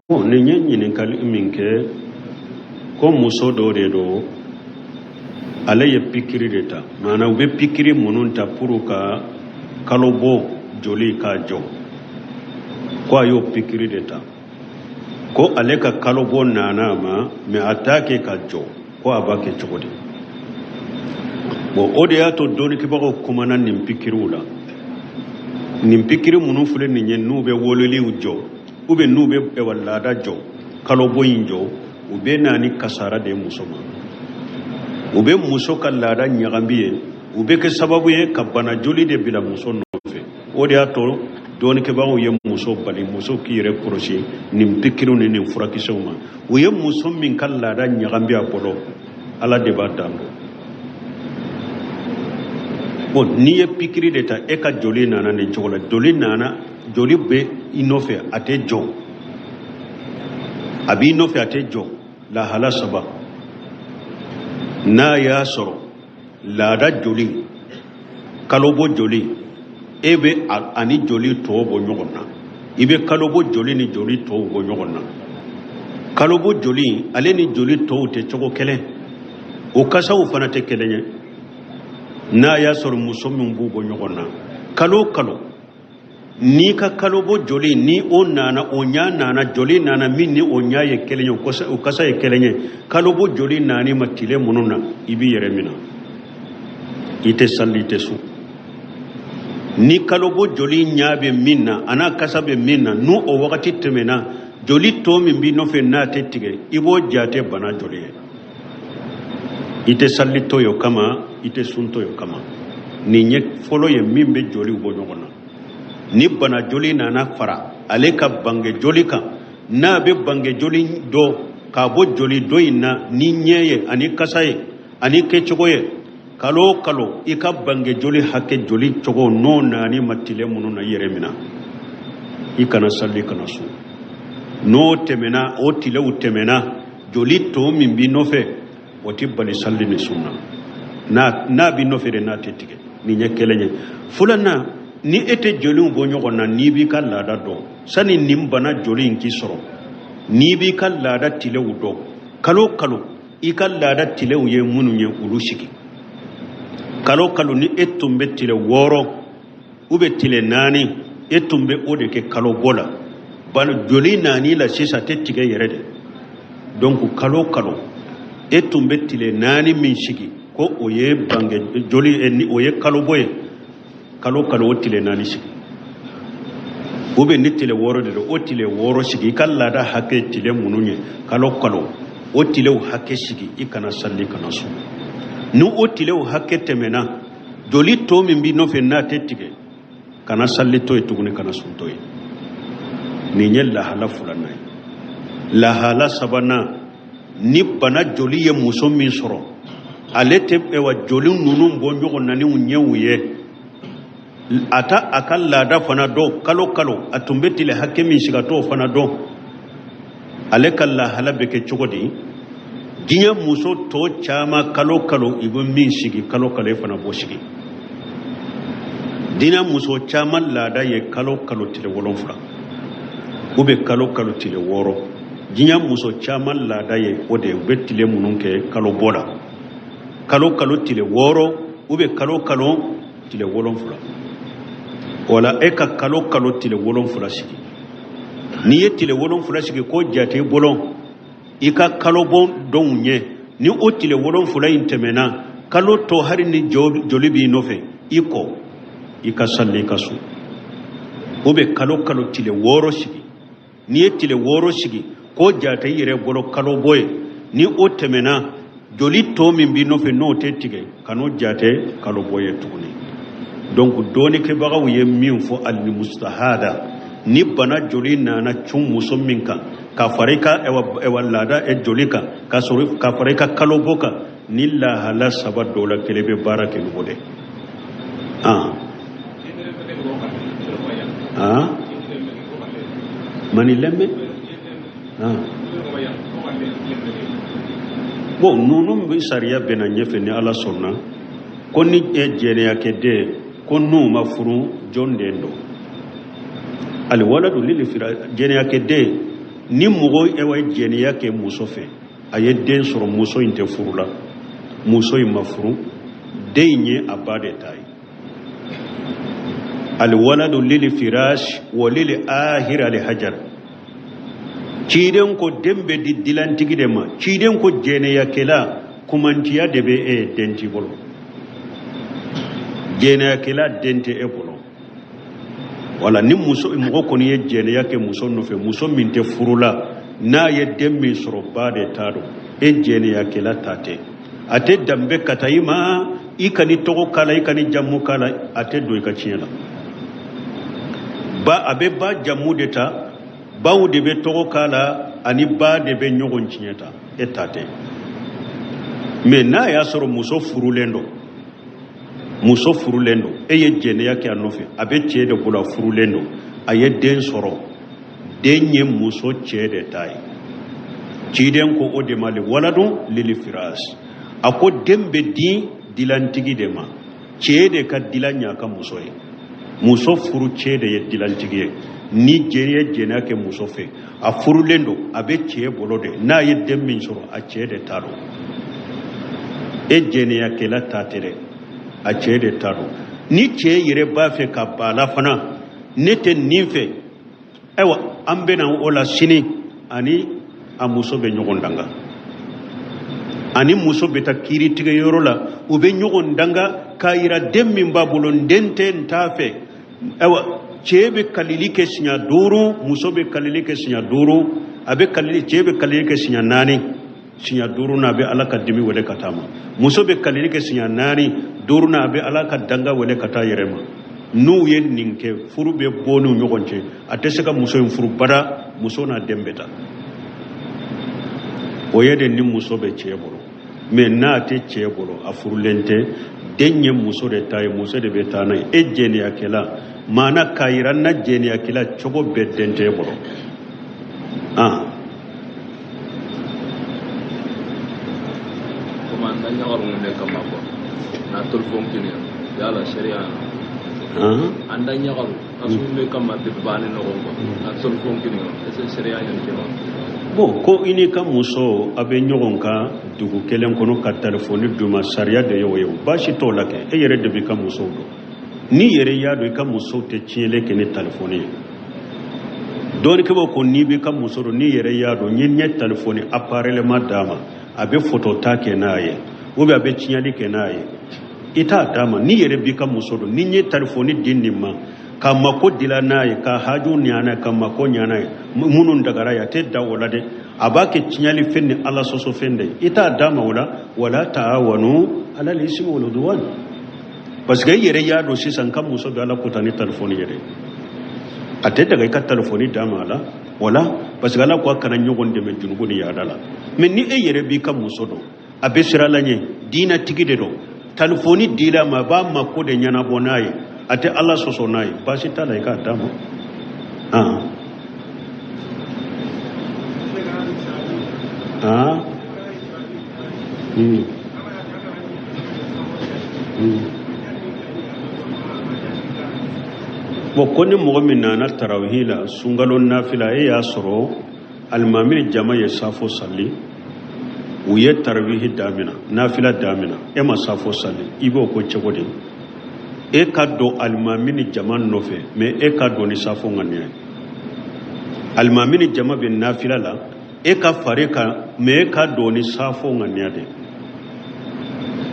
ni ɲɛ ɲininkali min kɛ ko muso dɔ de do ale ye pikiri de ta maana u bɛ pikiri minnu ta pour ka kalobɔ joli ka jɔ ko a y'o pikiri de ta ko ale ka kalobɔ nana ma mais a t'a kɛ ka jɔ ko a b'a kɛ cogo di bon o de y'a to dɔɔnikɛbagaw kumana nin pikiriw la nin pikiri minnu filɛ nin ye n'u bɛ wololiw jɔ ou bien n'u bɛ laada jɔ kalobɔ in jɔ u bɛ na ni kasara de muso ma u bɛ muso ka laada ɲagami ye u bɛ kɛ sababu ye ka bana joli de bila muso nɔfɛ o de y'a to dɔɔnikɛbagaw ye muso bali muso k'i yɛrɛ kɔlɔsi nin pikiriw ni nin furakisɛw ma u ye muso min ka laada ɲagami a bolo ala de b'a dan bon n'i ye pikiri de ta e ka joli nana nin cogo la joli bɛ i nɔfɛ a tɛ jɔ a b'i nɔfɛ a tɛ jɔ lahala saba n'a y'a sɔrɔ laada joli kalobɔ joli e bɛ ani joli tɔw bɔ ɲɔgɔn na i bɛ kalobɔ joli ni joli tɔw bɔ ɲɔgɔn na kalobɔ joli ale ni joli tɔw tɛ cogo kelen o kasaw fana tɛ kelen ye n'a y'a sɔrɔ muso min b'u bɔ ɲɔgɔn na kalo kalo n'i ka kalobɔ joli ni o nana o ɲa nana joli nana min ni o ɲa ye kelen ye o kasa ye kelen ye kalobɔ joli nani ma tile minnu na i b'i yɛrɛ minɛ i tɛ sali i tɛ sun ni kalobɔ joli ɲa bɛ min na a n'a kasa bɛ min na n'o o wagati tɛmɛna joli tɔ min b'i nɔfɛ n'a tɛ tigɛ i b'o jate bana joli ye i tɛ sali to ye o kama i tɛ sun to ye o kama nin ye fɔlɔ ye min bɛ joliw bɔ ɲɔgɔn na ni bana joli nana fara ale ka bange joli kan n'a bɛ bange joli dɔ k'a bɔ joli dɔ in na ni ɲɛ ye ani kasa ye ani kɛcogo ye kalo o kalo i ka bange joli hakɛ joli cogo n'o nani ma tile minnu na i yɛrɛ minɛ i kana sali kana sun n'o tɛmɛna o tilew tɛmɛna joli tɔ min b'i nɔfɛ o tɛ bali sali ni sun na n'a b'i nɔfɛ de n'a tɛ tigɛ nin ye kelen ye filanan ni e tɛ joliw bɔ ɲɔgɔn na n'i b'i ka laada dɔn sani nin bana joli in k'i sɔrɔ n'i b'i ka laada tilew dɔn kalo o kalo i ka laada tilew ye minnu ye olu sigi kalo o kalo ni e tun bɛ tile 6 ou bien tile 4 e tun bɛ o de kɛ kalobɔ la bana joli nani la sisan tɛ tigɛ yɛrɛ de donc kalo o kalo e tun bɛ tile 4 min sigi ko o ye bange joli o ye kalobɔ ye kalo o tile 4 sigi ou bien ni tile 6 de do o tile 6 sigi i ka laada hakɛ tile minnu ye kalo o tilew hakɛ sigi i kana sali kana sun ni o tilew hakɛ tɛmɛna joli tɔ min b'i nɔfɛ n'a tɛ tigɛ kana sali to ye tuguni kana sun to ye nin ye lahala filanan ye lahala sabanan ni bana joli ye muso min sɔrɔ ale tɛ joli ninnu bɔ ɲɔgɔn na ni ɲɛw ye a ka laada fana dɔn kalo kalo a tun bɛ tile hakɛ min sigi a t'o fana dɔn ale ka lahala bɛ kɛ cogo di diɲɛ muso tɔ caman kalo kalo i bɛ min sigi kalo kalo e fana b'o sigi diɲɛ muso caman laada ye kalo kalo tile 7 ou bien kalo kalo tile 6 diɲɛ muso caman laada ye o de u bɛ tile minnu kɛ kalobɔ la kalo kalo tile 6 ou bien kalo kalo tile 7 wala e ka kalo kalo tile 7 sigi n'i ye tile 7 sigi ko jate bolo i ka kalobɔ dɔnw ɲɛ ni o tile 7 in tɛmɛna kalo tɔ hari ni joli b'i nɔfɛ i kɔ i ka sali i ka sun o bɛ kalo kalo tile 6 sigi n'i ye tile 6 sigi ko jate i yɛrɛ bolo kalobɔ ye ni o tɛmɛna joli tɔ min b'i nɔfɛ n'o tɛ tigɛ kan'o jate kalobɔ ye tuguni donc dɔɔnikɛbagaw ye min fɔ al-mustahada ni bana joli nana cun muso min kan ka fara i ka laada joli kan ka fara i ka kalobɔ kan ni lahala saba dɔw la kelen bɛ baara kɛ n'o de mani lɛmɛ bon ninnu bɛ sariya bɛnna ɲɛfɛ ni ala sɔnna ko ni jɛnɛya kɛ den ko n'u ma furu jɔn den don alwaladu lil firash jɛnɛya kɛ den ni mogo ewa jeniya ke muso fe aye den soro muso inte furula muso mafuru denye abade tai al waladu lil firash wa lil ahir al hajar ciden ko dembe di dilantigi de ma ciden ko jeniya kela kumantiya debe e denti bolo jeniya kela dente e bolo wala ni muso mogo koni ye jeniya ke muso no fe muso minte furula na ye demmi soro bade tado e jeniya kela tate ate dambe katayima ikani togo kala ikani jammu kala ate do ikachela ba abe ba jammu deta bawu de be togo kala ani ba de be nyogon chinyeta etate me na ya soro muso furulendo eye jeniya ke anofe abe chede bula furulendo aye den soro denye muso chede tai chiden ko ode mali waladu lil firas ako dembe di dilantigi de ma chede ka dilanya ka muso ye muso furu chede ye dilantigi ni jeriya jena ke muso fe a furulendo abe chede bolode na ye demmin soro a chede taro e jeniya ke la tatere a chede taro ni che yire ba fe ka bala fana nete ninfe ewa ambena ola sini ani a muso be nyogondanga ani muso beta kiri tige yorola ube nyogondanga kaira demmin babulon dente ntafe ewa chebe kalilike sinya duru muso be kalilike sinya duru abe kalili chebe kalilike sinya nani sinya duru na be alaka dimi wele katama muso be kalilike sinya nani duru na be alaka danga wele kata yerema nu yen ninke furu be bonu nyogonche ateseka muso en furu bada muso na dembeta oyede ni muso be chebolo me na te chebolo afurulente denye muso de tay muso de betana ejeni akela mana kairan na jeni akela chogo bedente bolo komanda nyawaru ne kamako na tulfon kini yala sharia anda nyawaru asunne kamate bani no ko na tulfon kini ese sharia yan kema bo ko ini ka muso abe nyogonka dugu kelen kono ka telefoni duma sharia de yo bashi to lake e yere de bi ka muso do ni yere ya do ka muso te chiele ke ni telefoni don ke bo ko ni bi ka muso do ni yere ya do nyin nye telefoni appareil ma dama abe photo ta ke naye obi abe chiali ke naye ita dama ni yere bi ka muso do ni nye telefoni dinima kama ko dila naye ka haju nyana kama ko nyana munun dagara ya te da wala de abake chinyali fenni alla soso fende ita dama wala taawanu ala lismi wal udwan parce que yere ya do sisan kam muso do ala kutani telefoni yere ate daga ka telefoni dama ala wala parce que ala ko kana nyogon de men junugo ni ya dala men ni e yere bi kam muso do abe siralanye dina tigide do telefoni dila ma ba ma ko de nyana bonaye ate Allah soso nayi basi tala ka dama bokoni mogo min nana tarawihila sungalon nafila e ya soro almamini jama ye safo salli uye tarawihi damina nafila damina e ma safo salli ibo ko chegodi e ka do almamini jama nofe me e ka do ni safo ngane almamini jama bin nafila la e ka fareka me e ka do ni safo ngane de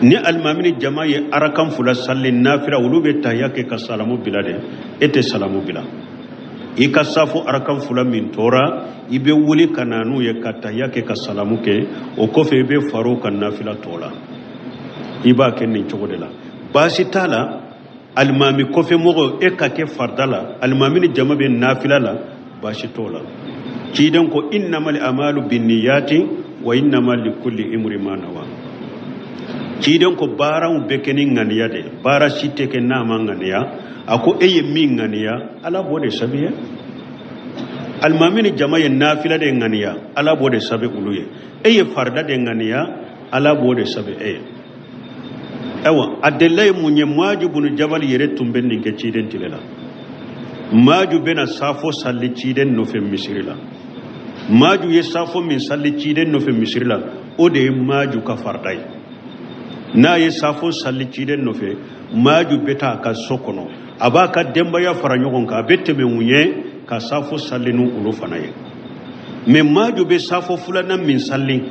ni almamini jama ye arakan fula salli nafila ulube tahiyake ka salamu bilade ete salamu bila i ka safo arakan fula min tora ibe wuli kananu ye ka tahiyake ka salamu ke o kofe ibe faro kan nafila tola iba ken ni chogode la basi tala almami kofe mogo e ka ke fardala almamini jama be nafila la basi tola kidan ko innamal amalu binniyati wa innamal likulli imri ma nawa kidan ko baran bekeni nganiya de bara sitte ke nama nganiya ako eye min nganiya ala bode sabiya almamini jama ye nafila de nganiya ala bode sabe uluye eye farda de nganiya ala bode sabe ewa adelay munye maju bunu jabal yere tumben ni ke ciden tilela maju bena safo salli ciden no fe misirila maju ye safo min salli ciden no fe misiri la o de ye maju ka farda ye n'a ye safo salli ciden no fe maju beta a ka so kɔnɔ a b'a ka denbaya fara ɲɔgɔn kan a bɛ tɛmɛ mun ye ka safo salli ni olu fana ye mais maju bɛ safo filanan min salli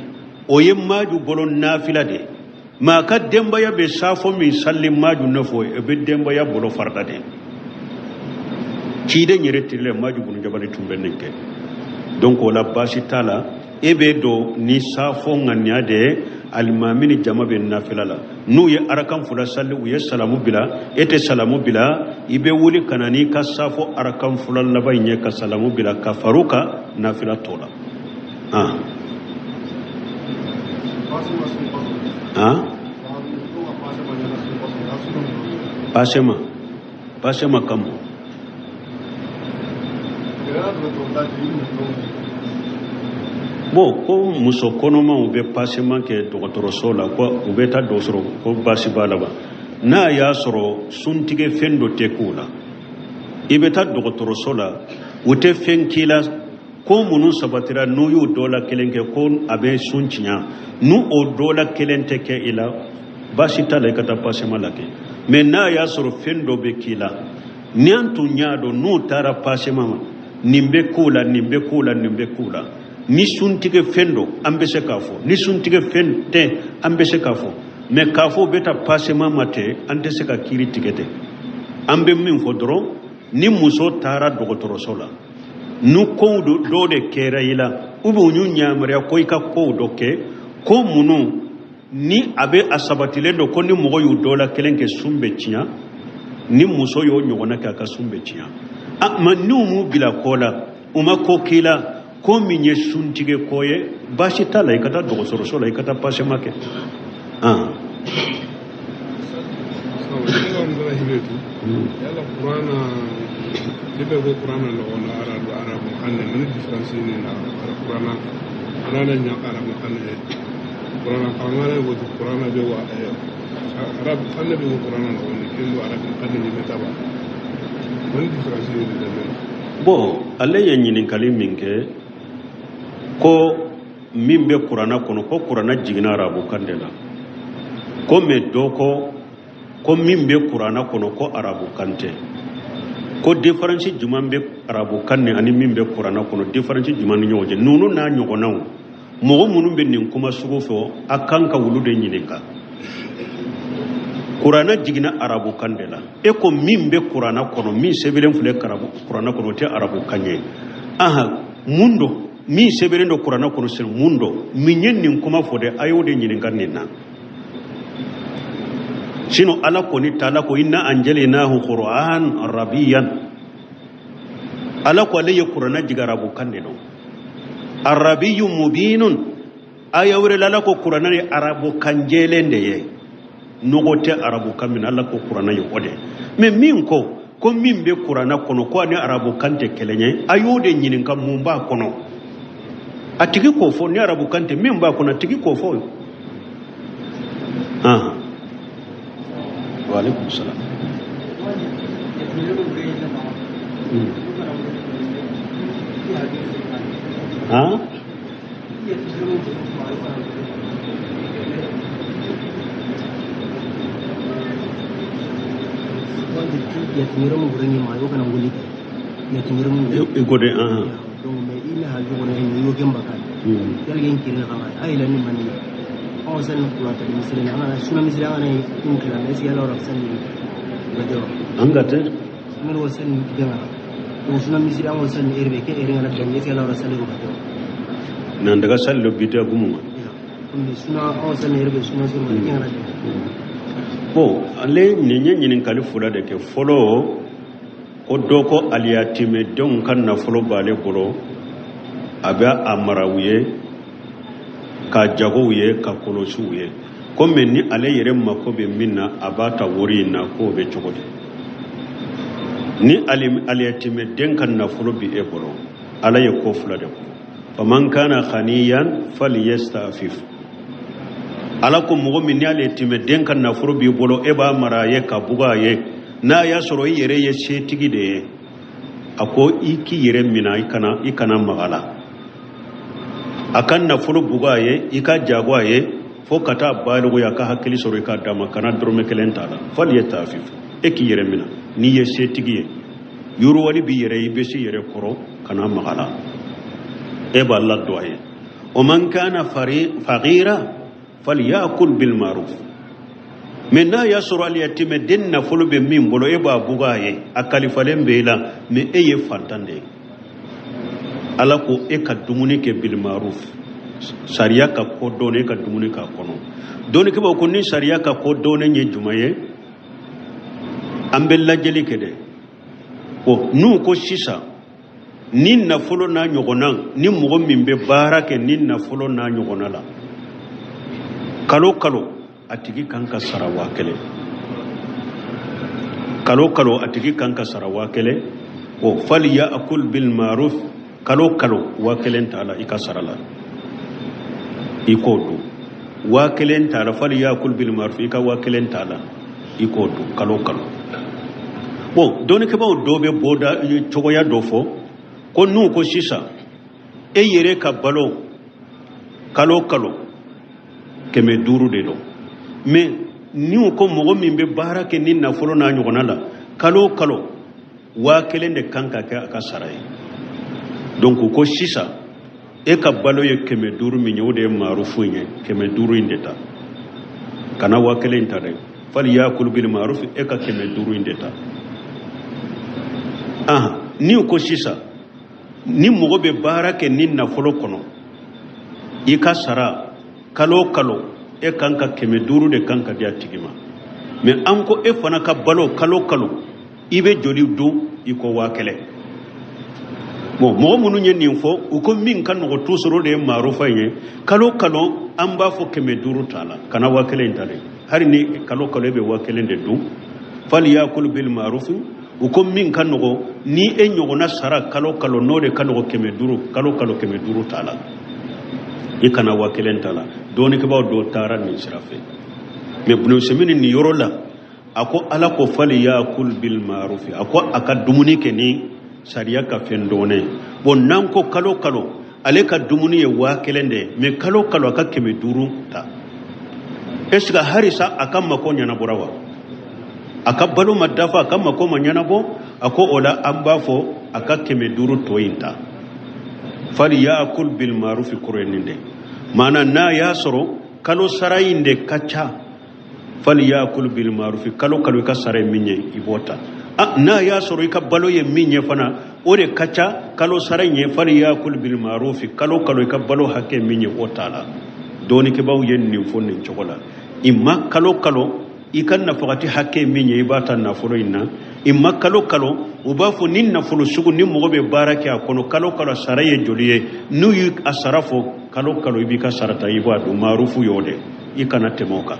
o ye maju bolo nafila de mais a ka denbaya bɛ safo min salli maju nɔfɛ o bɛ denbaya bolo farda de ciden yɛrɛ tirile maju bunu jabali tun bɛ nin kɛ donc o la baasi t'a la e bɛ don ni safo ŋaniya de alimami ni jama bɛ nafila la n'u ye arakan fula salli u ye salamu bila e tɛ salamu bila i bɛ wuli ka na n'i ka safo arakan fula laban in ye ka salamu bila ka far'u kan nafila tɔ la pasema kamo bon ko muso kɔnɔmaw bɛ pasema kɛ dɔgɔtɔrɔso la ko u bɛ taa dɔ sɔrɔ ko baasi b'a la ba n'a y'a sɔrɔ suntigɛ fɛn dɔ tɛ k'u la i bɛ taa dɔgɔtɔrɔso la u tɛ fɛn k'i la ko minnu sabatira n'u y'o dɔ la kelen kɛ ko a bɛ sun tiɲɛ n'u o dɔ la kelen tɛ kɛ i la baasi t'a la i ka taa pasema la kɛ mais n'a y'a sɔrɔ fɛn dɔ bɛ k'i la ni an tun y'a dɔn n'u taara pasema ma nin bɛ k'u la nin bɛ k'u la nin bɛ k'u la ni suntigɛ fɛn dɔ an bɛ se k'a fɔ ni suntigɛ fɛn tɛ an bɛ se k'a fɔ mais k'a fɔ bɛ taa pasema ma tɛ an tɛ se ka kiiri tigɛ tɛ an bɛ min fɔ dɔrɔn ni muso taara dɔgɔtɔrɔso la n'u kow dɔ de kɛra i la ou bien u y'u ɲamariya ko i ka kow dɔ kɛ ko minnu ni a bɛ a sabatilen don ko ni mɔgɔ y'u dɔ la kelen kɛ sun bɛ tiɲɛ ni muso y'o ɲɔgɔnna kɛ a ka sun bɛ tiɲɛ ma n'u m'u bila kɔ la u ma ko k'i la ko min ye suntigɛ ko ye baasi t'a la i ka taa dɔgɔtɔrɔso la i ka taa pasema kɛ yala kurana jibe ko kurana lo wala arabu kanne ni difference ni na kurana ana nya arabu kanne kurana kangare wo kurana be wa arabu kanne be kurana lo ni kendo arabu kanne ni metaba ni difference ni de bon ale ye ɲininkali min kɛ ko min bɛ kurana kɔnɔ ko kurana jiginna arabu kan de la ko mais dɔ ko min bɛ kurana kɔnɔ ko arabu kan tɛ ko différence jumɛn bɛ arabu kan ani min bɛ kurana kɔnɔ différence jumɛn ni ɲɔgɔn cɛ ninnu n'a ɲɔgɔnnaw mɔgɔ minnu bɛ nin kuma sugu fɔ a kan ka wulu de ɲininka kurana jiginna arabu kan de la e ko min bɛ kurana kɔnɔ min sɛbɛnlen filɛ kurana kɔnɔ o tɛ arabu kan ye mun don min sɛbɛnlen don kurana kɔnɔ sɛ mun don min ye nin kuma fɔ dɛ a y'o de ɲininka nin na sino ala kɔni ta ala ko inna anjalnahu qur'an arabiyan ala ko ale ye kurana jigin arabu kan de don arabiyyun mubinun aya wɛrɛ la ala ko kurana ye arabu kan jɛlen de ye nɔgɔ tɛ arabu kan min ala ko kurana ye o de mais min ko min bɛ kurana kɔnɔ ko ani arabu kan tɛ kelen ye a y'o de ɲininka mun b'a kɔnɔ a tigi k'o fɔ ni arabu kan tɛ min b'a kɔnɔ a tigi k'o fɔ Waalaikum salam. Yatimiramu gurengi mayo kana nguli. Yatimiramu. Ikode Donc mais il a joué une yoga mbaka. Yalgen kirina kama ay la ni mani. On s'en occupe de misiri ana suna misiri ana in kila nasi yala ora sani bajo angate min wasan gana to suna misiri an wasan erbe ke erin ana kan yasi yala ora sani bajo nan daga sallo bita gumu kuma suna wasan erbe suna suna ke ana bo ale nyen kali fula de ke folo ko doko aliyatime don kan na folo bale bolo aba amarawiye ka jagow ye ka kolosiw ye ko mais ni ale yɛrɛ mako bɛ min na a b'a ta wari in na k'o bɛ cogo di ni aliyatime den ka nafolo bi e bolo ala ye ko fila de fɔ faman kana khaniyan falyastafif ala ko mɔgɔ min ni aliyatime den ka nafolo b'i bolo e b'a mara ye ka buga ye n'a y'a sɔrɔ i yɛrɛ ye setigi de ye a ko i k'i yɛrɛ minɛ i kana maga la akan nafolo buga ye ika jagwa ye fo kata baligo ya ka hakili soro ka dama kana drome kelen tala fal yatafif eki yere mina ni ye setigi ye yuru wali bi yere ibe si yere koro kana magala e ba Allah doye o man kana faghira falyakul bil ma'ruf menna yasru al yatim den nafolo be min bolo e ba buga ye akali falen be la me e ye fantande ala ko e ka dumuni ke bil ma'ruf sariya ka ko done ka dumuni ka kono doni ke ba ko ni sariya ka ko done nye jumaye ambella jeli ke de o nu ko sisa ni nafolo na nyogonan ni mogo min be barake ni nafolo na nyogona la kalo atigi kanka sarawa kele kalo atigi kanka sarawa kele o faliya akul bil ma'ruf kalo wa kelen tala ika sarala iko do wa kelen tala fali yakul bil ma'ruf ika wa kelen tala iko do kalo bon doni ke bawo dobe boda chogoya dofo ko nu ko sisa e yere ka balo kalo keme duru de do mais ni ko mogo min be barake ni na folo na nyogona la kalo wa kelen de kanka ka aka sarai donc ko sisa e ka balo ye keme duru mi nyode marufu nye keme duru indeta kana wa kelen tare fal yakul bil ma'ruf e ka keme duru indeta ni ko sisa ni mogo be barake ni na folo kono i ka sara kalo e kanka keme duru de kanka dia tigima mais anko e fana ka balo kalo ibe joli do iko wa kele bon mo munu nyen fo u ko min kan no to soro de marufa ye kalo amba fo keme duru tala kana wa kele intale hari ni kalo be wa kele de du fal yakul bil ma'ruf u ko min kan no ni e nyogona sara kalo no de kan no keme duru kalo keme duru tala ikana wa kele tala doni ke baw do tara ni sirafe me bunu semini ni yorola ako ala ko fal yakul bil ma'ruf ako aka dumuni ke ni sariya ka fendone bon nan ko kalo ale ka dumuni ye wa kelende me kalo aka keme duru ta eska harisa aka mako nyana borawa aka balu madafa aka mako manyana bo ako ola ambafo aka keme duru toyinta fali yakul bil ma'ruf kureninde mana na yasoro kalo sarayinde kacha fali yakul bil ma'ruf kalo ka saray minye ibota na ya soro ka balo ye minye fana ore kacha kalo saranye fali yakul bil ma'ruf kalo ka balo hakke minye otala doni ke baw yen ni fonni chokola imma kalo ikan na fagati hakke minye ibata na folo inna imma kalo ubafu nin na folo sugu nin mogobe barake akono kalo saraye joliye nu yu asarafo kalo ibika sarata ibadu ma'rufu yode ikana temoka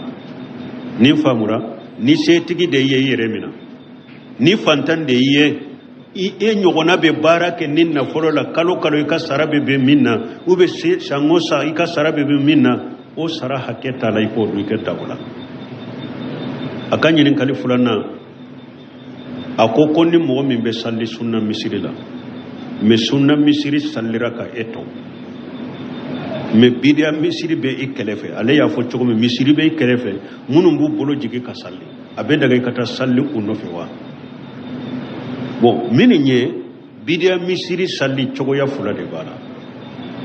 nin famura ni setigi de ye yeremina ni fantan de ye e nyogona be barake nin na folo la kalo ika sarabe be minna ube sangosa ika sarabe be minna o sara haketa la iko du ke dawla akanyi nin kalifulana akoko ni mo min be salli sunna misiri la me sunna misiri sallira ka eto me bidia misiri be ikelefe ale ya fo chogo me misiri be ikelefe munum bu bolo jigi ka salli abe daga ikata salli uno fe wa bon mininye bidia misiri salli chogo ya fula de bala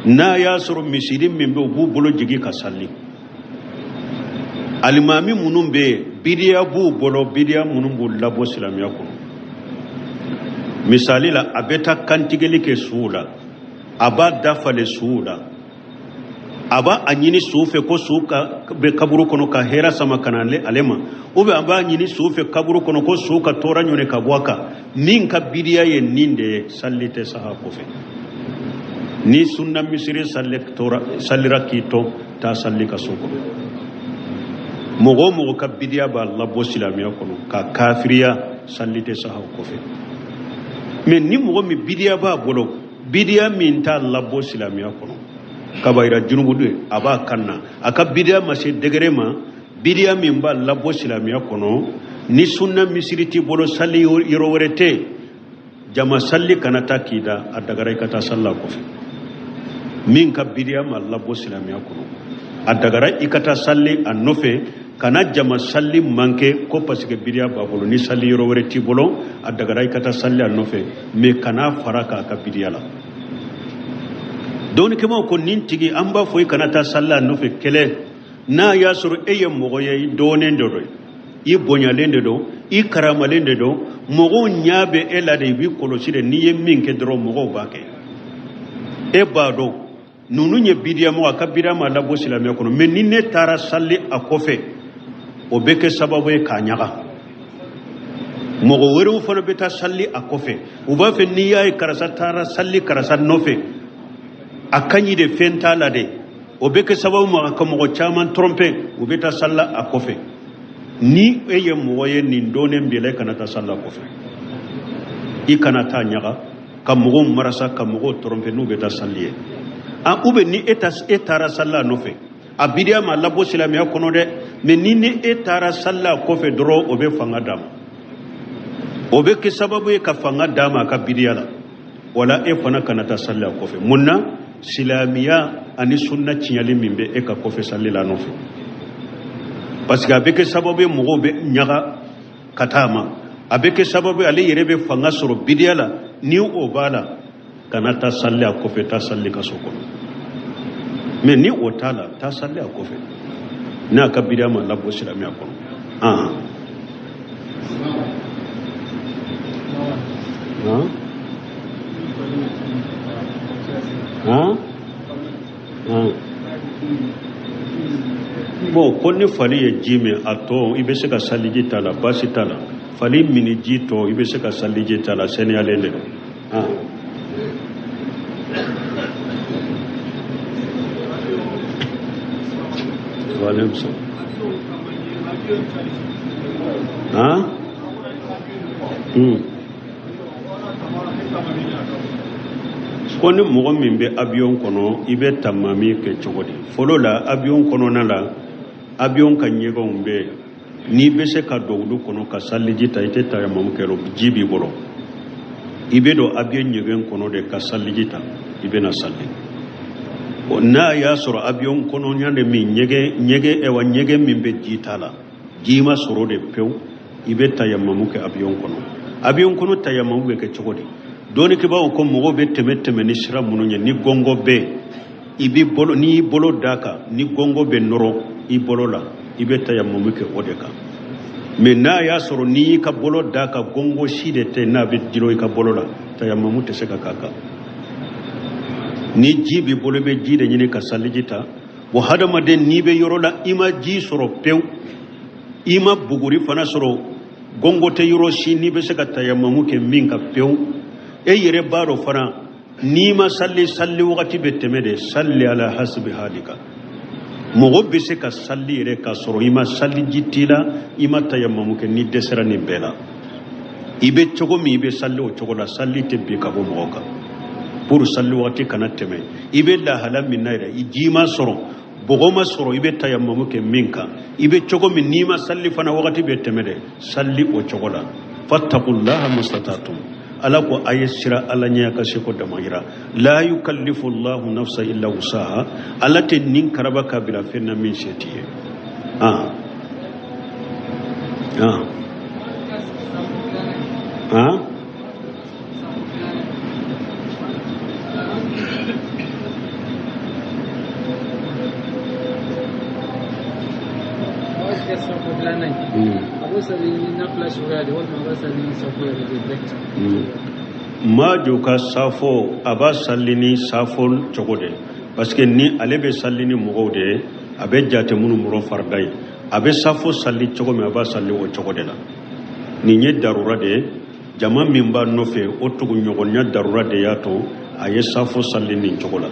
na ya soro misiri min be bu bolo jigi ka salli alimami munum be bidia bu bolo bidia munum bu labo silamiya ko misali la abeta kantigeli ke suula aba dafale suula aba anyini suufe ko suuka be kaburu kono ka hera sama kanale alema ube aba anyini suufe kaburu kono ko suuka tora nyone ka bwaka ninka bidia ye ninde sallite saha kofe ni sunna misiri sallektora sallira kito ta sallika suko mogo ka bidia ba labo silamiya kono ka kafiriya sallite saha kofe mais ni mogo mi bidia ba bolo bidia min ta labo silamiya kono kabaira junubu de aba kanna aka bidia mase degere ma bidia min ba labo silamiya kono ni sunna misiriti bolo salli yoro werete jama salli kanata kida adagara kata salla kofi min ka bidiya ma labo silamiya kono adagara ikata salli anofe kana jama salli manke ko parce que bidiya babolo ni salli yoro wore ti bolo adagara ikata salli anofe me kana faraka ka bidiya la don kemo ko nin tigi amba foy kana ta salla anofe kele na yasuru eye mogoye donen dodo i bonyalende do i karamalende do mogo nyabe elade bi kolosire ni ye min ke dro mogo bake e bado nunu nye bidiya mo aka bidiya ma labo silamiya kono mais ni ne tara salli akofe o beke sababu e kanyaga mogo wero fana beta salli akofe o ba fe ni ya karasa tara salli karasa nofe akanyi de fentala de o beke sababu mo aka mogo chaman trompe o beta salla akofe ni eye moye ni ndone mbele kanata salla akofe i kanata nyaga ka mogo marasa ka mogo trompe no beta salliye a ube ni etara salla nofe a bidiya ma labo silamiya kono de mais ni ne etara salla kofe doro obe fanga dama obe ke sababu e ka fanga dama ka bidiya la wala e fana kanata salla kofe munna silamiya ani sunna tinyali mimbe e ka kofe sallila nofe parce que abe ke sababu mo be nyaga katama abe ke sababu ale yerebe fanga soro bidiya la ni o bala kanata salli a kofe ta salli ka soko mais ni o tala ta salli a kofe na ka bidiya ma labo silami a kono bon ko ni fali ye jime a to i be se ka saliji tala basi tala fali mini ji to i be se ka saliji tala seniyalende do Waalaikumsalam. Kone mogo min be avion kono ibe tamami ke chogodi folo la avion kono na la avion ka nyego mbe ni be se ka dowdu kono ka salliji ta ite ta mamu kero jibi bolo ibe do avion nyegen kono de ka salliji ta ibe na salli na ya soro avion kono nyande mi nyege ewa nyege min be jitala jima soro de pew ibe ta mamu ke avion kono ta mamu be ke chogodi doni ke bawo ko mogo be teme ni sira mununya ni gongo be ibi bolo ni bolo daka ni gongo be noro i bolo la ibe tayammumu ke odeka me na ya soro ni ka bolo daka gongo shide te na be jiro ka bolo la tayammumu te seka kaka ni jibi bolo be jide nyine ka salijita bo hadama den ni be yorola ima ji soro pew ima buguri fana soro gongo te yoro shi ni be seka tayammumu ke minka pew e yere baro fana ni ma salli wakati be temede salli ala hasbi halika mogo be se ka salli yere ka soro ima salli jitila ima tayammamu ke ni desera ni bela ibe chogo mi ibe salli o chogo la salli te be ka bo mogo ka pour salli wakati kana teme ibe la halam min naira ijima soro bogoma soro ibe tayammamu ke minka ibe chogo mi ni ma salli fana wakati be temede salli o chogo la fattaqullaha mustatatum ala ko ayesira ala nya ka se ko damayira la yukallifu Allah nafsa illa wusaha ala te nin karaba kabila fenna min setiye ma joka safo aba sallini safol chogode parce que ni alebe sallini mugode abe jate munu muro fardai abe safo salli chogo me aba salli o chogode la ni nye darura de jama mimba nofe otugu nyogonya darura de yato aye safo sallini chogola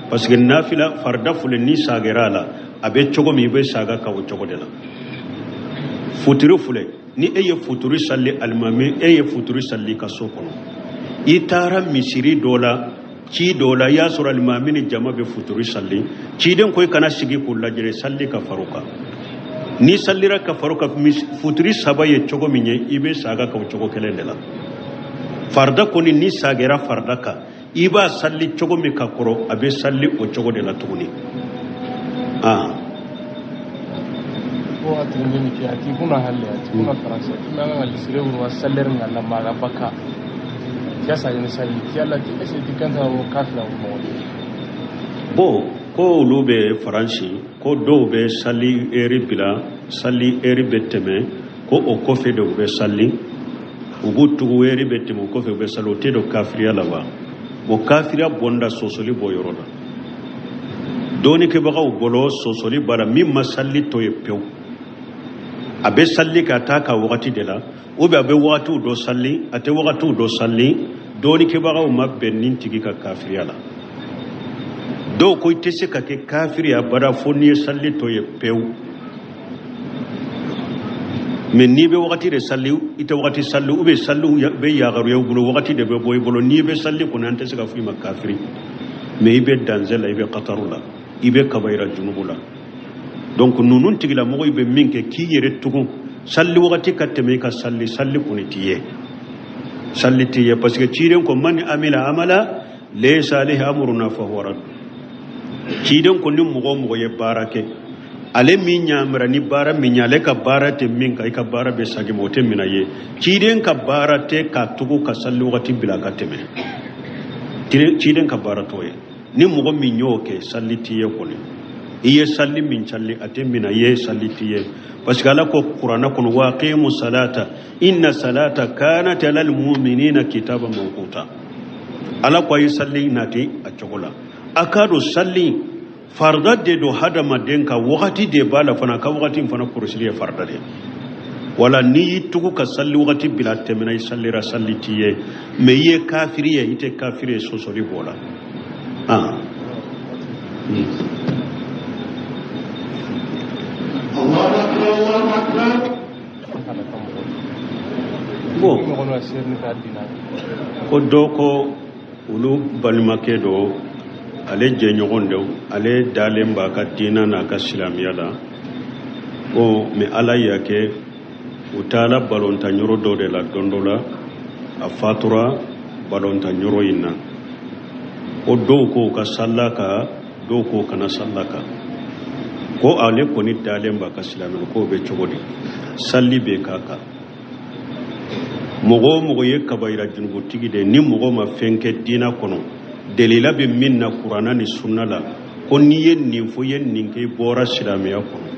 parce que nafila farda fule ni sagerala abe chogo mi be saga ka o chogode la futuru fule ni eye futuru salli almami eye futuru salli ka sokono itara misiri dola ci dola ya sur almami ni jama be futuru salli ci den koy kana sigi ko lajere salli ka faruka ni sallira ka faruka futuru sabaye chogo minye ibe saga ka chogo kelende la farda koni ni sagera farda ka iba salli cogo mi ka koro abe salli o cogo de la tuguni ko atini ki ati kuna halle ati kuna faransa tuma ngal sire wuro saller ngal ma baka ya sa ni salli yalla ti ese dikanta wo kafla mo bo ko lube faransi ko do be salli eri bila salli eri beteme ko o kofe do be salli ugutu eri beteme ko fe be salote do kafriya lawa mo kafriya bonda sosoli boyoroda doni ke bagaw bolo sosoli bara mimma salli to yepew abe salli ka taka wakati de la obe abe watu do salli ate wakatu do salli doni ke bagaw mabbe nintigi ka kafriya la do ko tese ka ke kafriya bara fonni salli to yepew men ni be wakati de salli ite wakati salli ube sallu be yagaru yewbulo wakati de be boy bolo ni be salli ko nante se ka fu ma kafri me ibe danzela ibe qatarula ibe kabayra junubula donc nunun tigila mo ibe minke ki yere tugu salli wakati kateme ka salli kuni tiye salli tiye parce que ciren ko man amila amala laysa alayhi amruna fa huwa rad ciren ko nim mo ye barake ale min nyamra ni bara min nyale ka bara te min ka bara be sagi mote mina ye ciren ka bara te ka tugu ka salli wakati bila kateme ciren ka bara toye ni mo min nyoke salli tiye ko ni iye salli min challi atemina ye salli tiye parce que ala ko qur'ana kun waqimu salata inna salata kanat lil mu'minina kitaban mawquta ala ko yi salli nati a chogola akado salli farda de do hadama denka wakati de bala fana ka wakati fana kurusiliye farda de wala ni tugu ka salli wakati bila temina salli ra salli tiye me ye kafiriye ite kafiriye sosori bola bon ko doko ulu balmake do ale je nyogonde ale dalemba ka dina na ka islamiya da o me ala yake utala balonta nyoro do de la gondola a fatura balonta nyoro inna o doko ka sallaka doko kana sallaka ko ale ko ni dalemba ka islamiya ko be chogodi salli be kaka mogo ye kabayira junubu tigi de ni mogo ma fenke dina kono delila be minna qur'ana ni sunna la ko ni yen ni fo yen ni ke bora islamiya kono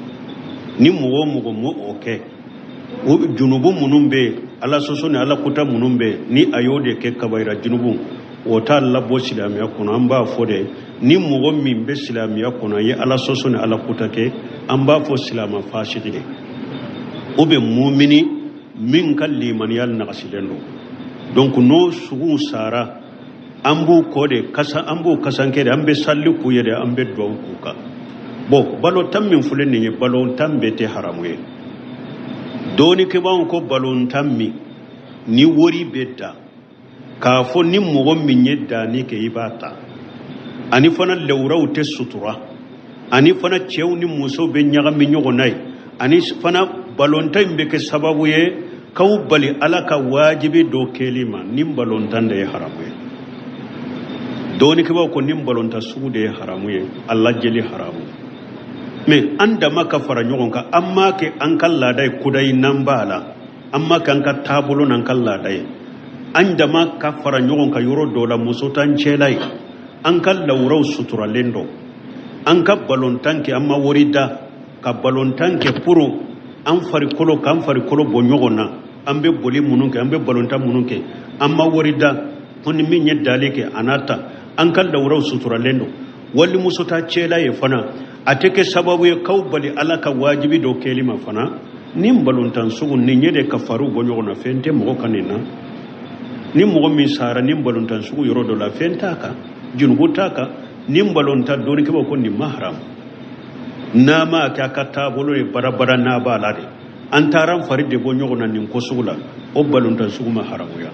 ni mogo mo oke o junubu munumbe ala soso ni ala kuta munumbe ni ayode ke kabayira junubu o ta labo islamiya kono amba fo de ni mogo min be islamiya kono ye ala soso ni ala kuta ke amba fo islama fasidi de o be mu'mini min kalli man yal naqsilendo donc no sugu sara ambu kode kasa ambu kasanke de ambe salli ku yede ambe do ku ka bo balo tammin fuleni ni balo tambe te haramuye doni ke bawon ko balo tammi ni wori betta ka fo ni mo min yedda ni ke ibata ani fana lewraw te sutura ani fana cewni muso be nyaga mi nyogo nay ani fana balonta imbe ke sababu ye kaw bali alaka wajibi do kelima nim balonta de haramu ye doni ke ba ko nim balonta suude haramu ye Allah jeli haramu me anda maka fara nyogon ka amma ke an kalla dai kudai nan bala amma kan ka tabulo nan kalla dai anda maka fara nyogon ka yoro dola musotan chelai an kalla wurau sutura lendo an ka balontan ke amma worida ka balontan ke puro an fari kolo bonyogona an be boli mununke an be balonta mununke amma worida honni min yeddale ke anata an kal dawraw sutura lendo walli musota cela ye fana ateke sababu ye kawbali alaka wajibi do kelima fana nim balontan sugun ni nyede ka faru bonyogona fente mo kanina nim mo min sara nim balontan sugu yoro do la fentaka junubutaka nim balonta doni ke ko ni mahram nama ka kata bolo e barabara na balade antaram faride bo nyogona nin ko sugula o balonta suguma haramuya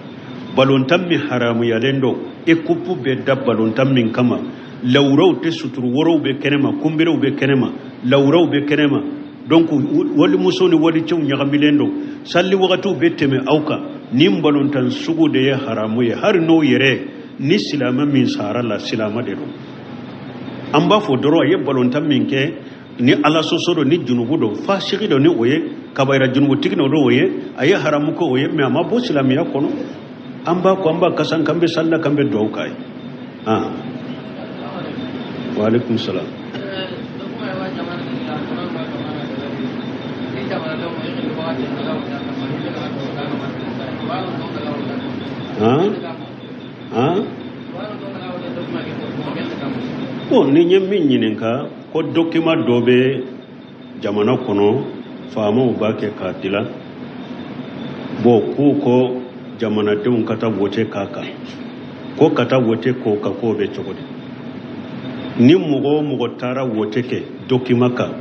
balontam mi haramuya lendo e kupu be dabbalontam min kama lawraw te suturu woro be kenema kumbiro be kenema lawraw be kenema donc wali musoni wali cew nyaga milendo salli wagatu be teme awka nin balontan sugu de ye haramu ye har no yere ni silama min sara la silama de do amba fo doro ye balontan min ke ni ala sosodo ni junubu do fasiki do ni oye kabaira junubu tigno do oye aye haramu ko oye me ama bo silamiya kono amba ko amba kasan kambe salla kambe do kai wa alaikum salam ni nye min ɲininka ko document dɔ bɛ jamana kɔnɔ faamaw b'a kɛ k'a dila k'u ko jamanadenw ka taa vote k'a kan ko ka taa vote k'o kan k'o bɛ cogo di ni mɔgɔ o mɔgɔ taara vote kɛ document kan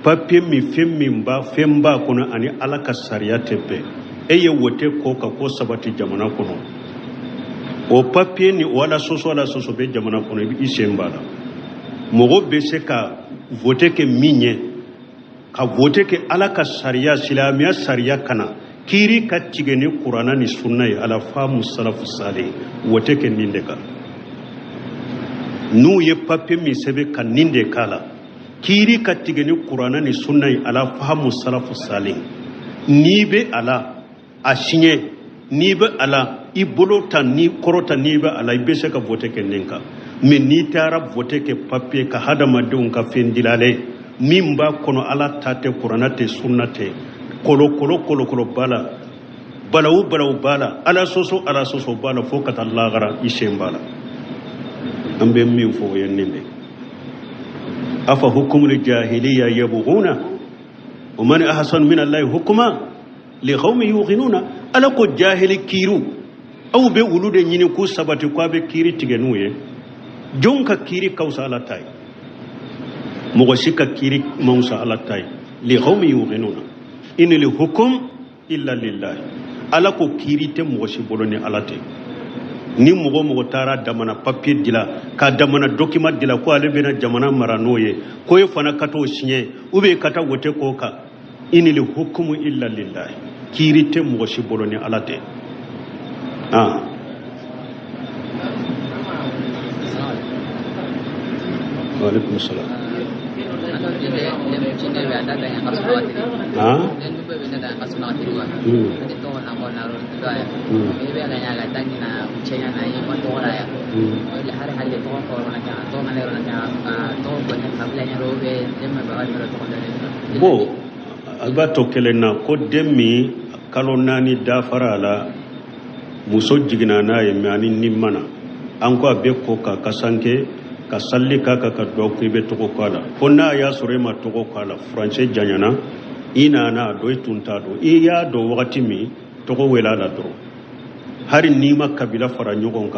papier min fɛn b'a kɔnɔ ani ala ka sariya tɛ bɛn e ye vote k'o kan k'o sabati jamana kɔnɔ o papier ni wala soso bɛ jamana kɔnɔ i sen b'a la mɔgɔ bɛ se ka vote kɛ min ye ka vote kɛ ala ka sariya silamɛya sariya kana kiri ka tigɛ ni kuranna ni sunna ye ala faamu salafu salih vote kɛ nin de kan n'u ye papier min sɛbɛn ka nin de k'a la kiri ka tigɛ ni kuranna ni sunna ye ala faamu salafu salih n'i bɛ ala a siɲɛ n'i bɛ ala i bolo ta ni kɔrɔta n'i bɛ ala i bɛ se ka vote kɛ nin kan mais n'i taara vote kɛ papier ka hadamadenw ka fɛn dilale min b'a kɔnɔ ala ta tɛ kuranna tɛ sunna tɛ kolokolo b'a la balawu b'a la ala soso b'a la fo ka taa lagara i sen b'a la an bɛ min fɔ o ye nin de afa hukumul jahiliya yabghuna wa man ahsanu min allahi hukma li qaumin yuqinuna ala ko jahili kiru aw be wulu de ɲini ku sabati ko abe kiri tigɛ n'u ye jon ka kiri kausa ala ta ye mɔgɔ si ka kiri mausa ala ta ye li qaumin yuqinuna in li hukum illa lillahi ala ko kiri tɛ mɔgɔ si bolo ni ala tɛ ni mɔgɔ taara damana papier dila ka damana document dila ko ale bɛna jamana mara n'o ye ko e fana ka t'o signé ou bien ka taa vote k'o kan in li hukum illa lillahi kiri tɛ mɔgɔ si bolo ni ala tɛ Waalaikum salam. Bo albato kelena ko demi kalo nani dafara la muso jigina na ye mani nimana anko abe ko ka kasanke ka salli ka do ko be to ko kala fonna ya sore ma to ko kala français janyana ina na do tunta do ya do wakati mi to ko wela la do hari ni ma kabila fara nyogon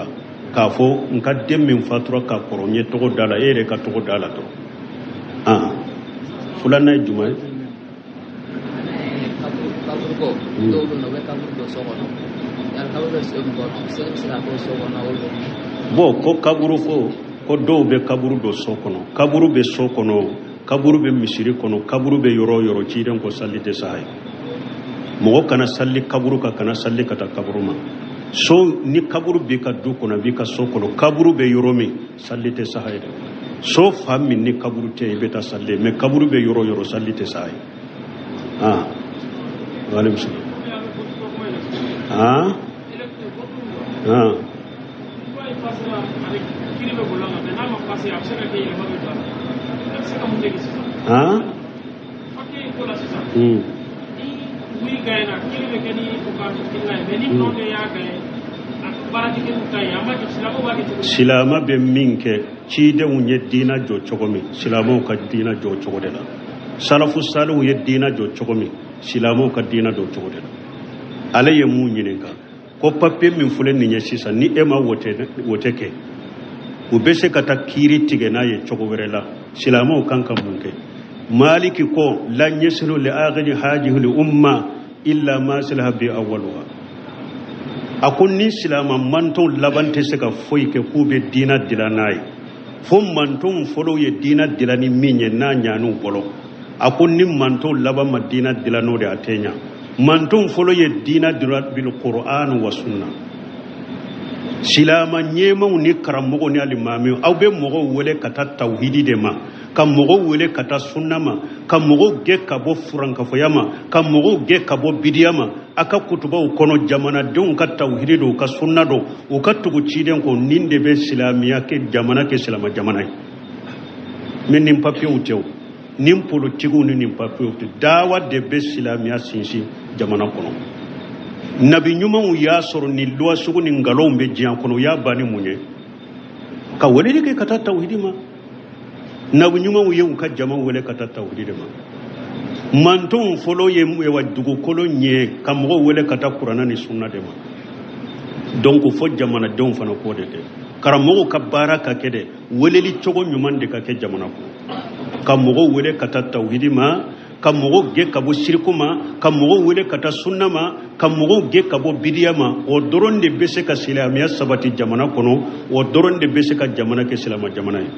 ka fo nka demmin fatura ka koronye to ko dala ere ka to ko dala do fulana juma ko do no be kabur do so kono yal kabur so ko sira ko so kono ko kaburu ko do be kaburu do so kono kaburu be so kono kaburu be misiri kono kaburu be yoro ciiden ko sallite sahay mo kana salli kaburu ka kana salli kata kaburu ma so ni kaburu be ka du kono be ka so kono kaburu be yoro mi sallite sahay so fammi ni kaburu te be ta salle me kaburu be yoro sallite sahay Waalaikum salam. Silama be minke ciidenw ye diina jɔ cogo min silamaw ka diina jɔ cogo de la salafu salihu ye diina jɔ cogo min silamaw ka diina jɔ cogo de la ale ye mun ɲininka ko papier min filɛ nin ye sisan ni e ma wote kɛ u bɛ se ka taa kiiri tigɛ n'a ye cogo wɛrɛ la silamaw kan ka mun kɛ maliki ko lan yasilu li aghni hajihi li umma illa ma salaha bi awwaluha a ko ni silama mantonw laban tɛ se ka foyi kɛ k'u bɛ diina dila n'a ye fo mantonw fɔlɔw ye diina dila ni min ye n'a ɲan'u bolo a ko ni mantonw laban ma diina dila n'o de a tɛ ɲa manton folo ye dina dira bil qur'an wa sunna silama nyema ni karamogo ni alimami aw be mogo wele kata tawhidi de ma kam mogo wele kata sunna ma kam mogo ge kabo furanka foyama kam mogo ge kabo bidiyama aka kutuba kono jamana don ka tawhidi do ka sunna do o ka tugu ciden ko ninde be silamiya ke jamana ke silama jamana men nim papiyo tew nim politiku ni nim papiyo dawa de be silamiya sinsi jamana kono nabi nyuman ya soro ni luwa sugu ni ngalo mbe jiyan kono ya bani munye ka wele ke kata tawhidi ma nabi nyuman ye ka jama wele kata tawhidi ma manton folo ye wa dugu kolo nye kamgo wele kata qur'ana ni sunna de ma donc fo jamana don fana ko de ke karamogo ka baraka kede wele li chogo nyuman de ka ke jamana ko kamgo wele kata tawhidi ma kamogo ge kabo shirku ma kamogo wele kata sunna ma kamogo ge kabo bidiya ma o doron de bese ka silamiya sabati jamana kono o doron de bese ka jamana ke silama jamana yi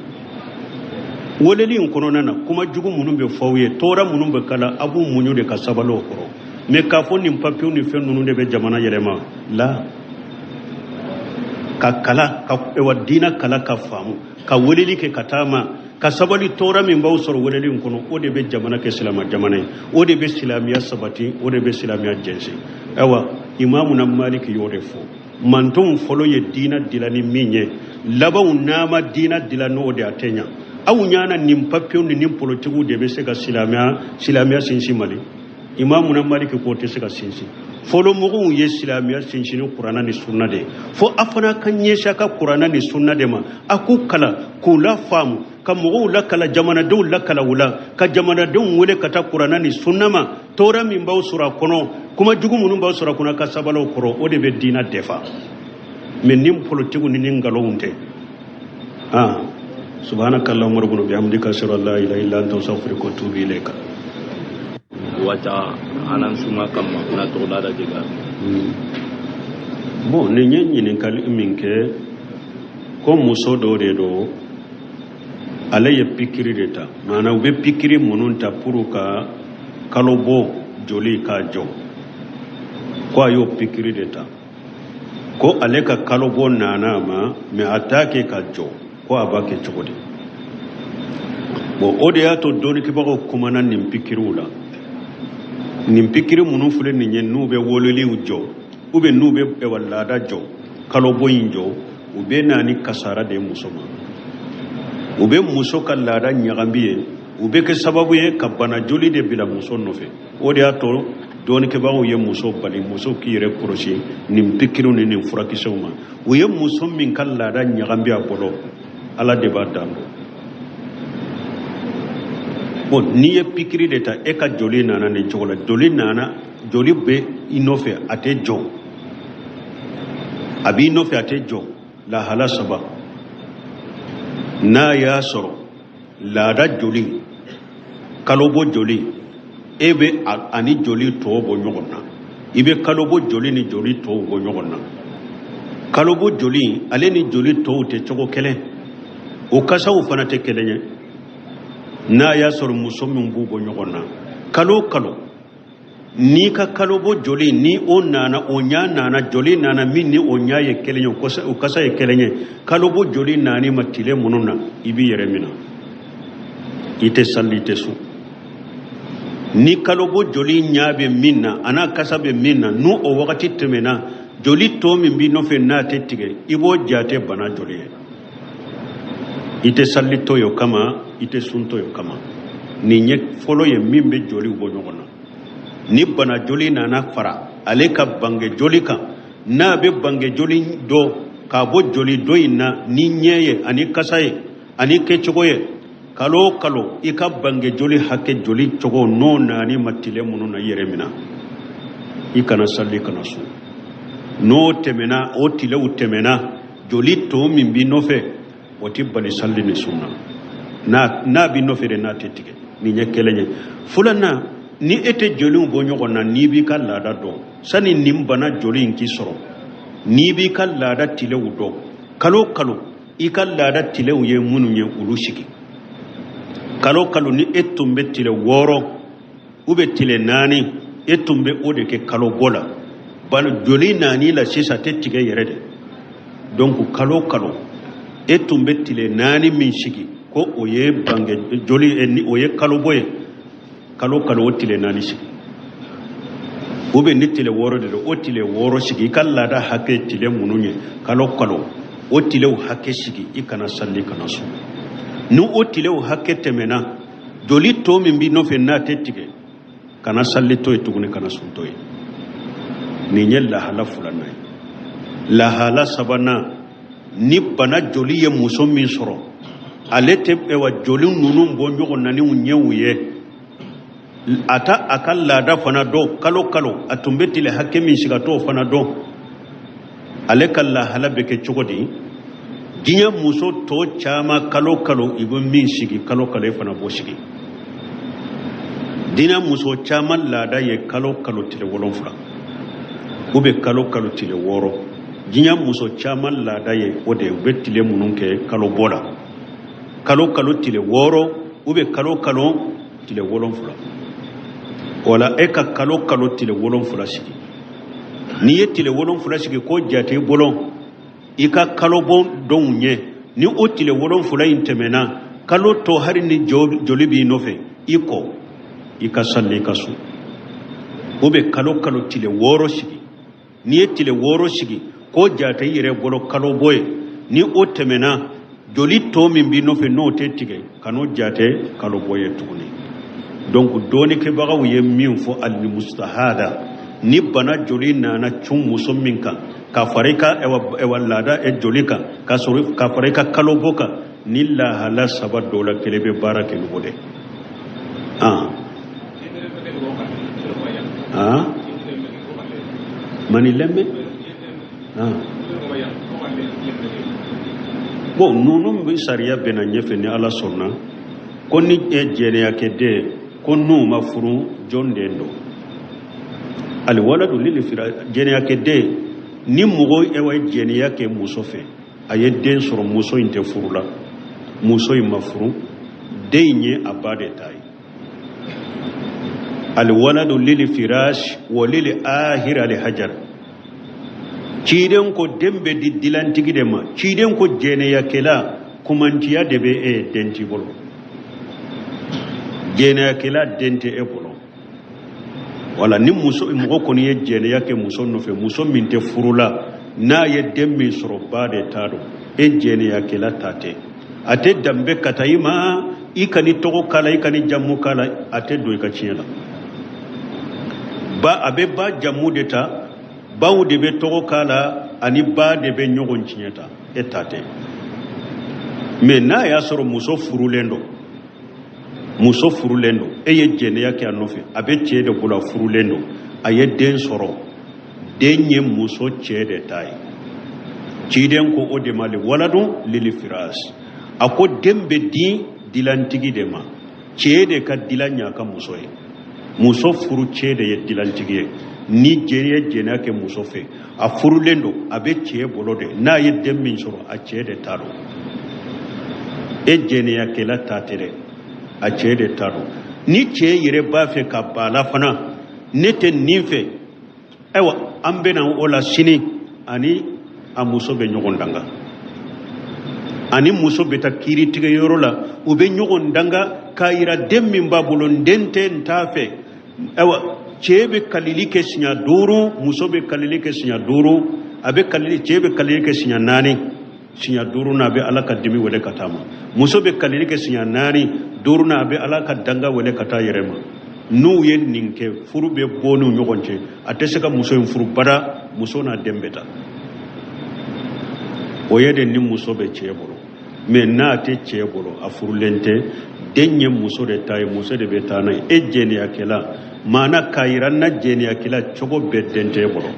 woleli in kono nana kuma jugu munun be fawye tora munun be kala abu munyu de ka sabalo koro me ka fo nim papiu ni fen nunu de be jamana yerema la ka kala ka e wadina kala ka famu ka woleli ke katama ka sabali tora min baw sor wolelin kono o de be jamana ke silama jamana o de be silamiya sabati o de be silamiya jense awa imamu na maliki yore fo manton folo ye dina dilani minye labaw nama dina dilano de atenya awu nyana nim papion ni nim politiku de be se ka silamiya sinsi mali imamu na maliki ko te se ka sinsi folo mogo ye silamiya sinsi ni qur'ana ni sunna de fo afana kanye shaka qur'ana ni sunna de ma aku kala kula famu ka mogo la kala jamana do la kala wula ka jamana do wele kata qur'ana ni sunna ma tora min baw sura kono kuma jugu munun baw sura kono ka sabalo koro o de be dina defa men nim politiku ni ngalo unte subhanakallahumma rabbana bihamdika ashhadu an la ilaha illa anta astaghfiruka wa atubu ilayka wacha anan suma kamma na to da diga bon ne nyenyi ni kal minke ko muso do de do ala ye pikiri de ta mana ube pikiri munun ta puruka kalobo joli ka jo ko ayo pikiri de ta ko ale ka kalobo nana ma me atake ka jo ko abake chokodi bo ode ya to doni ki bako kumana nim pikirula nim pikiri munun fule ni nyen nube wololi ujo ube nube e wallada jo kalobo injo ube nani kasara de musoma ube muso ka lada nyagambiye ube ke sababu ye ka bana joli de bila muso nofe o de ato doni ke bawo ye muso bali muso ki yere kroshi nim pikiru ni nim furaki sewma o ye muso min ka lada nyagambiya bolo ala de ba dando bon ni ye pikiri de ta e ka joli nana ni chogola joli nana joli be inofe ate jo abi inofe ate jo la hala saba na ya soro lada joli kalobo joli ebe ani joli to bo nyogonna ibe kalobo joli ni joli to bo nyogonna kalobo joli ale ni joli to te chogo kele o kasa o fana te kelenye na ya soro musomin bu bo nyogonna kalo ni ka kalobo joli ni o nana o nya nana joli nana min ni o nya ye kelenye o kasa ye kelenye kalobo joli nani matile mununa ibi yeremina ite sallite su ni kalobo joli nya be minna ana kasa be minna nu o wakati temena joli to min bi no fe na tetige ibo jate bana joli ite sallito yo kama ite sunto yo kama ni nye folo ye mimbe joli ubo nyogona ni bana joli nana fara ale ka bange joli kan na be bange joli do ka bo joli do ina ni nyeye ani kasaye ani kechogoye kalo ika bange joli hake joli chogo no nani matile mununa yeremina ikana salli kana su no temena o tile utemena joli to mimbi nofe wati bali salli ni sunna na bi nofe de na tetike ni nyekelenye fulana ni ete joli bo nyogona ni bi ka lada do sani nimbana joli inki soro ni bi ka lada tile udo kalo ika lada tile uye munu ye ulushiki kalo ni etumbe tile woro ube tile nani tumbe o de ke kalo bola bana joli nani la sisa te tige yere de donc kalo tumbe tile nani min sigi ko oye bange joli en oye kalo boye kalo o tile nani sigi ube ni tile woro de o tile woro sigi kala da hakke tile mununye kalo o tile o hakke sigi ikana salli kana so nu o tile o hakke temena joli to min bi no fe na te tige kana salli to tugune kana sun to ni nyel la hala fulana la hala sabana ni bana joli ye muso min soro alete e wa joli nunu bonjo ko nani unyewuye ata akalla da fana do kalo atumbeti le hakke min shiga to fana do ale kala hala beke chogodi ginya muso to chama kalo ibun min shigi kalo fana bo shigi dina muso chama lada ye kalo tile wolonfula ube kalo tile woro ginya muso chama lada ye ode ube tile mununke kalo bola kalo tile woro ube kalo tile wolonfula wala eka kalo tile wolonfula sigi ni ye tile wolonfula sigi ko jate bolon ika kalo bon donye ni o tile wolonfula intemena kalo to hari ni jolibi nofe ika salli kasu ube kalo tile woro sigi ni ye tile woro sigi ko jate yire bolo kalo boye ni o temena joli to min bi nofe no te tige kano jate kalo boye tuguni donc doni ke bagaw ye min fo al mustahada ni bana joli nana chum muso minka ka farika e wallada e joli ka suru ka farika kalo boka nilla hala sabad dola kelebe barake ngode mani lemme bon nunu bi sariya bena nyefe ni ala sonna konni e jene yakede konnu mafuru jondendo al waladu lil fira jene yakede ni mugo e way jene yake muso fe ayedden soro muso inte furula muso mafuru denye abade tay al waladu lil firash wa lil ahira li hajar ciden ko dembe di dilantigi de ma ciden ko jene yakela kumantiya debe e denti bolo jene yakela dente e bolo wala ni muso mo ko ni jene yake muso no fe muso minte furula na ye demmi soro bade tado e jene yakela tate ate dambe katayima ikani togo kala ikani jammu kala ate do ka ciela ba abe ba jammu de ta bawu de be togo kala ani ba de be nyogon cieta etate me na ya soro muso furulendo eye jene yake anofe abe cede bula furulendo aye den soro denye muso cede tai ciden ko ode mali waladu lil firas ako dembe di dilantigi de ma cede ka dilanya ka muso furu cede ye dilantigi ni jene yake muso fe a furulendo abe cede bolode na ye demmin soro a cede taro e jene yake la tatere a cede taro ni ce yire ba fe ka bala fana nete ninfe ewa ambena ola sini ani a muso be nyogon danga ani muso be ta kiri tige yorola ube nyogon danga kayira demmin babulon dente ntafe ewa chebe kalilike sinya duru muso be kalilike sinya duru abe kalili chebe kalilike sinya nani sinya duru na be alaka dimi wele katama muso be kalilike sinya nani duru na be alaka danga wele kata yerema nu yen ninke furu be bonu nyogonche ateseka muso en furu bada muso na dembeta oyede ni muso be cheboro me na te cheboro afuru lente denye muso de tay muso de betana ejeni akela mana kairan na jeni akela chogo bedente boro